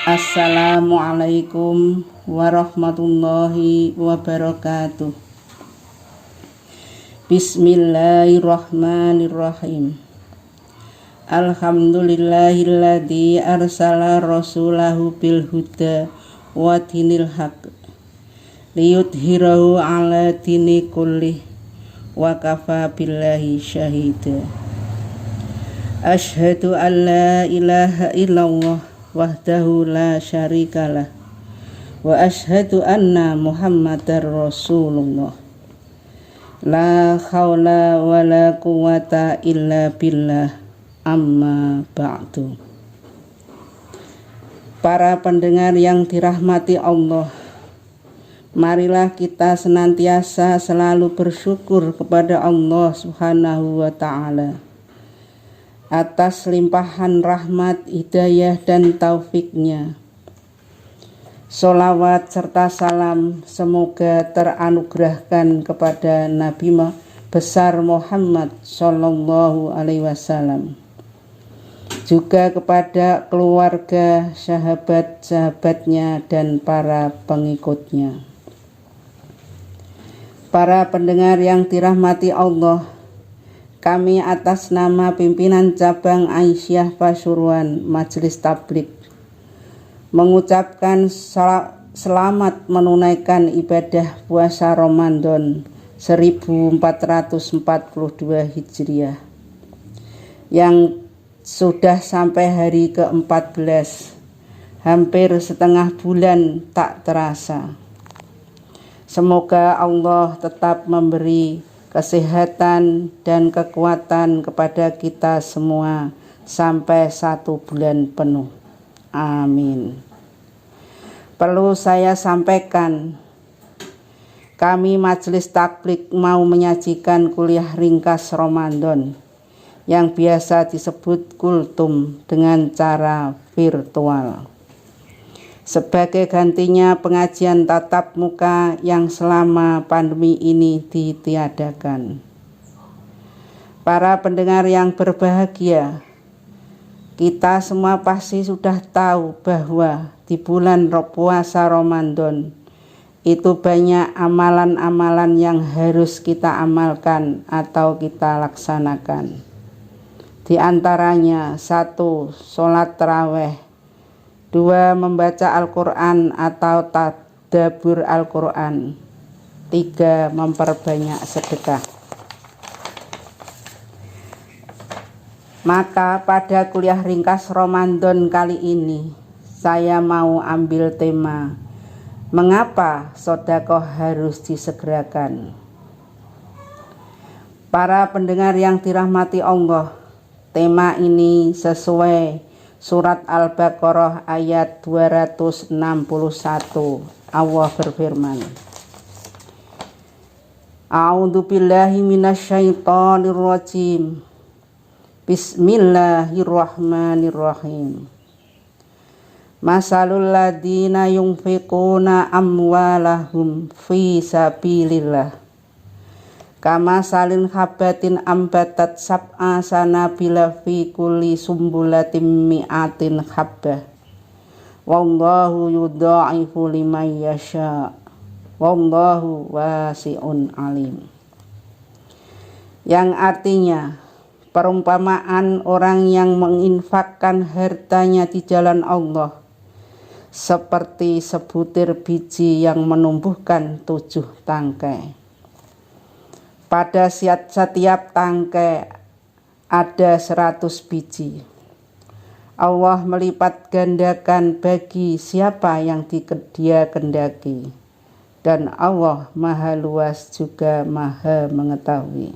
Assalamualaikum warahmatullahi wabarakatuh. Bismillahirrahmanirrahim. Alhamdulillahilladzi arsala rasulahu bil huda wa dinil haq liyudhhirahu ala dini kullih wa kafa billahi syahida. Asyhadu an la ilaha illallah wahdahu la syarikalah wa asyhadu anna muhammadar rasulullah. La haula wa la quwata illa billah, amma ba'du. Para pendengar yang dirahmati Allah, marilah kita senantiasa selalu bersyukur kepada Allah Subhanahu wa ta'ala atas limpahan rahmat, hidayah dan taufiknya. Sholawat serta salam semoga teranugerahkan kepada Nabi besar Muhammad Sallallahu Alaihi Wasallam, juga kepada keluarga, sahabat-sahabatnya dan para pengikutnya. Para pendengar yang dirahmati Allah, kami atas nama pimpinan cabang Aisyah Pasuruan Majelis Tabligh mengucapkan selamat menunaikan ibadah puasa Ramadan 1442 Hijriah yang sudah sampai hari ke-14, hampir setengah bulan tak terasa. Semoga Allah tetap memberi kesehatan dan kekuatan kepada kita semua sampai 1 bulan penuh. Amin. Perlu saya sampaikan, kami Majelis Tabligh mau menyajikan kuliah ringkas Ramadan yang biasa disebut kultum dengan cara virtual, sebagai gantinya pengajian tatap muka yang selama pandemi ini ditiadakan. Para pendengar yang berbahagia, kita semua pasti sudah tahu bahwa di bulan puasa Ramadan itu banyak amalan-amalan yang harus kita amalkan atau kita laksanakan. Di antaranya 1. Sholat tarawih, 2. Membaca Al-Quran atau tadabbur Al-Quran, 3. Memperbanyak sedekah. Maka pada kuliah ringkas Ramadan kali ini, saya mau ambil tema mengapa sedekah harus disegerakan. Para pendengar yang dirahmati Allah, tema ini sesuai Surat Al-Baqarah ayat 261. Allah berfirman, A'udzu billahi minasyaitonir rajim. Bismillahirrahmanirrahim. Masalul ladzina yunfiquna amwalahum fi sabilillah kama salin habatin ambatat sab'a sanabila fi kulli sumbulatin mi'atin habbah wallahu yudha'ifu liman yasha wallahu wasi'un alim. Yang artinya, perumpamaan orang yang menginfakkan hartanya di jalan Allah seperti sebutir biji yang menumbuhkan 7 tangkai. Pada setiap tangkai ada 100 biji. Allah melipat gandakan bagi siapa yang Dia kehendaki, dan Allah Maha Luas juga Maha Mengetahui.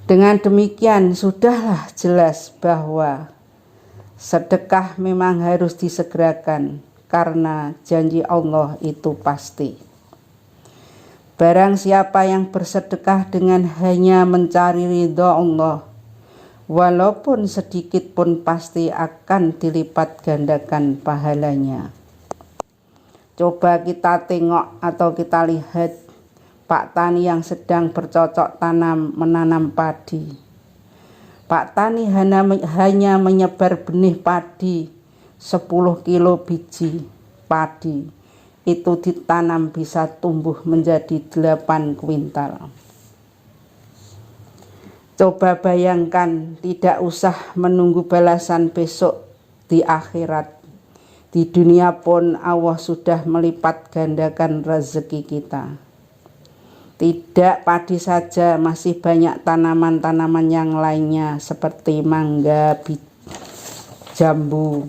Dengan demikian sudahlah jelas bahwa sedekah memang harus disegerakan karena janji Allah itu pasti. Barang siapa yang bersedekah dengan hanya mencari ridha Allah, walaupun sedikit pun pasti akan dilipat gandakan pahalanya. Coba kita tengok atau kita lihat Pak Tani yang sedang bercocok tanam menanam padi. Pak Tani hanya menyebar benih padi 10 kilo biji padi itu ditanam bisa tumbuh menjadi 8 kuintal. Coba bayangkan, tidak usah menunggu balasan besok di akhirat. Di dunia pun Allah sudah melipat gandakan rezeki kita. Tidak padi saja, masih banyak tanaman-tanaman yang lainnya seperti mangga, jambu.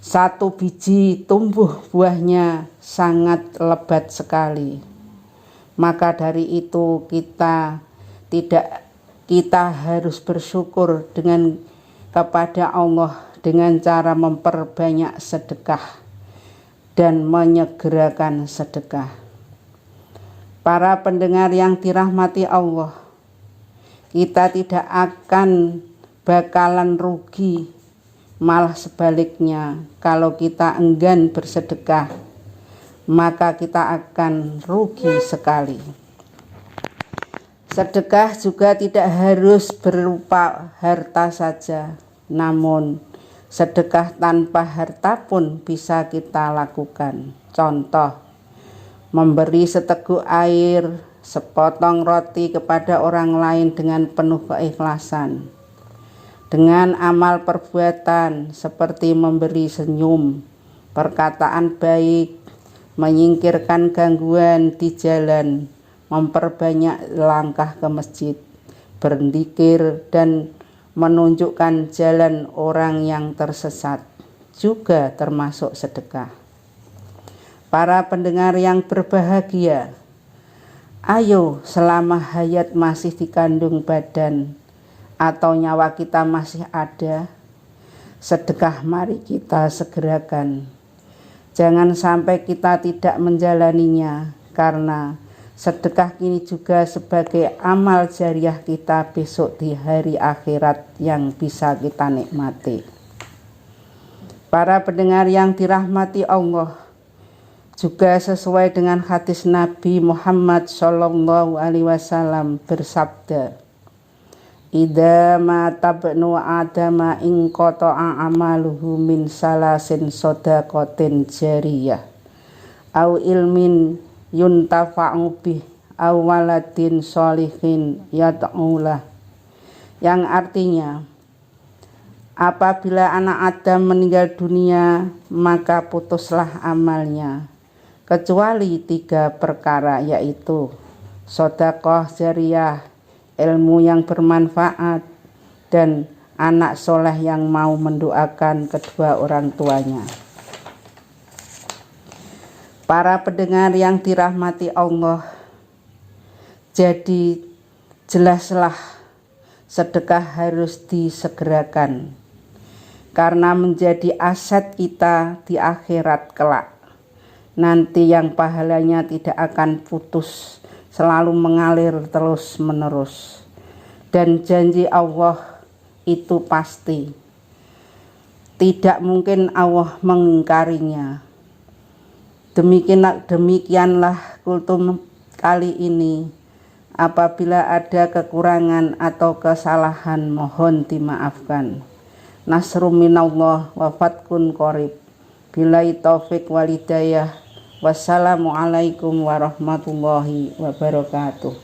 1 biji tumbuh buahnya sangat lebat sekali. Maka dari itu kita harus bersyukur kepada Allah dengan cara memperbanyak sedekah dan menyegerakan sedekah. Para pendengar yang dirahmati Allah, kita tidak akan bakalan rugi, malah sebaliknya, kalau kita enggan bersedekah maka kita akan rugi sekali. Sedekah juga tidak harus berupa harta saja, namun sedekah tanpa harta pun bisa kita lakukan. Contoh, memberi seteguk air, sepotong roti kepada orang lain dengan penuh keikhlasan. Dengan amal perbuatan seperti memberi senyum, perkataan baik, menyingkirkan gangguan di jalan, memperbanyak langkah ke masjid, berzikir dan menunjukkan jalan orang yang tersesat juga termasuk sedekah. Para pendengar yang berbahagia, ayo selama hayat masih dikandung badan atau nyawa kita masih ada, sedekah mari kita segerakan. Jangan sampai kita tidak menjalaninya, karena sedekah ini juga sebagai amal jariah kita besok di hari akhirat yang bisa kita nikmati. Para pendengar yang dirahmati Allah, juga sesuai dengan hadis Nabi Muhammad SAW bersabda, "Idza mata ibnu Adama in qata'a amaluhu min salasin shadaqatin jariyah au ilmin yuntafa'u bih aw waladin sholihin yad'ulah." Yang artinya, apabila anak Adam meninggal dunia maka putuslah amalnya kecuali 3 perkara, yaitu sedekah jariyah, ilmu yang bermanfaat, dan anak soleh yang mau mendoakan kedua orang tuanya. Para pendengar yang dirahmati Allah, jadi jelaslah sedekah harus disegerakan karena menjadi aset kita di akhirat kelak. Nanti yang pahalanya tidak akan putus, selalu mengalir terus menerus, dan janji Allah itu pasti, tidak mungkin Allah mengingkarinya. Demikianlah kultum kali ini. Apabila ada kekurangan atau kesalahan mohon dimaafkan. Nasrum minallah wa fatkun qorib. Billahi taufik walidayah. Wassalamualaikum warahmatullahi wabarakatuh.